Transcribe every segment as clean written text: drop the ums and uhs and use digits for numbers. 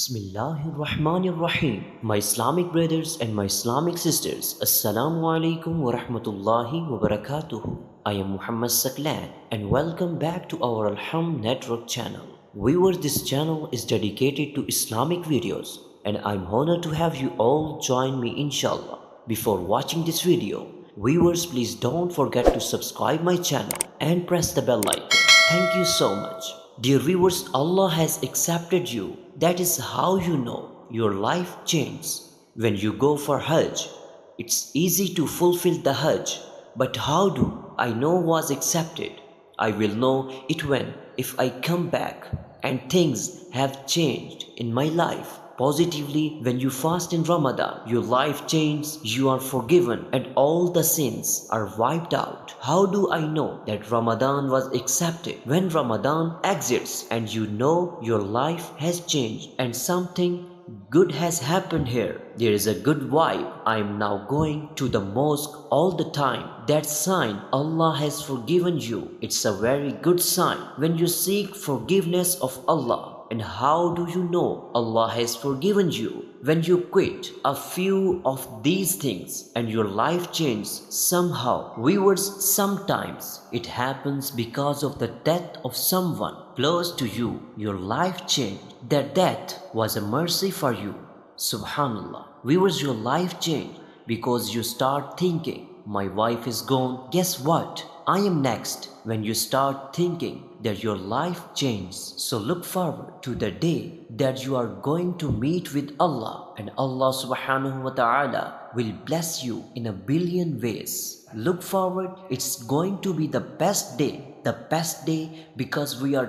Bismillahirrahmanirrahim. My Islamic brothers and my Islamic sisters, Assalamu alaikum wa rahmatullahi wa barakatuhu. I am Muhammad Saklan and welcome back to our Alham Network channel. Viewers, this channel is dedicated to Islamic videos and I'm honored to have you all join me inshallah. Before watching this video, viewers, please don't forget to subscribe my channel and press the bell icon. Thank you so much. Dear viewers, Allah has accepted you. That is how you know your life changes. When you go for Hajj, it's easy to fulfill the Hajj. But how do I know was accepted? I will know it when if I come back and things have changed in my life. Positively, when you fast in Ramadan, your life changes, you are forgiven and all the sins are wiped out. How do I know that Ramadan was accepted? When Ramadan exits and you know your life has changed and something good has happened here. There is a good vibe. I am now going to the mosque all the time. That sign Allah has forgiven you. It's a very good sign. When you seek forgiveness of Allah, and how do you know Allah has forgiven you? When you quit a few of these things and your life changes somehow. Viewers, sometimes it happens because of the death of someone close to you. Your life changed. That death was a mercy for you. Subhanallah. Viewers, your life changed because you start thinking, my wife is gone. Guess what? I am next. When you start thinking that your life changes. So look forward to the day that you are going to meet with Allah and Allah subhanahu wa ta'ala will bless you in a billion ways. Look forward, it's going to be the best day. The best day because we are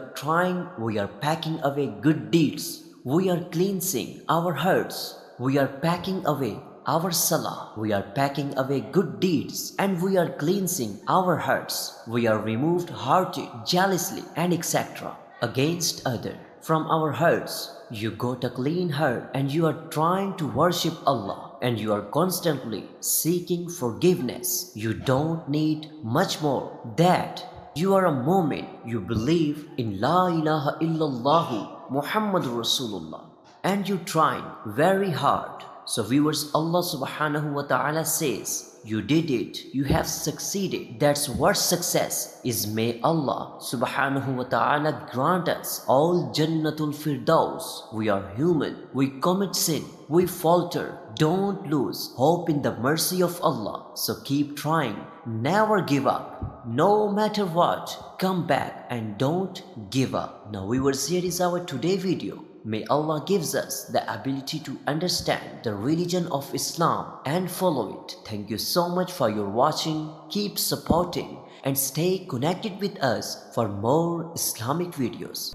packing away good deeds. We are cleansing our hearts. We are packing away our salah, we are packing away good deeds and we are cleansing our hearts. We are removed hearted, jealously and etc. against other. From our hearts, you got a clean heart and you are trying to worship Allah and you are constantly seeking forgiveness. You don't need much more. That you are a moment you believe in La ilaha illallah Muhammadur Rasulullah and you trying very hard. So viewers, Allah subhanahu wa ta'ala says, you did it, you have succeeded. That's what success is. May Allah subhanahu wa ta'ala grant us all Jannatul Firdaus. We are human, we commit sin, we falter. Don't lose hope in the mercy of Allah. So keep trying, never give up. No matter what, come back and don't give up. Now viewers, here is our today video. May Allah gives us the ability to understand the religion of Islam and follow it. Thank you so much for your watching. Keep supporting and stay connected with us for more Islamic videos.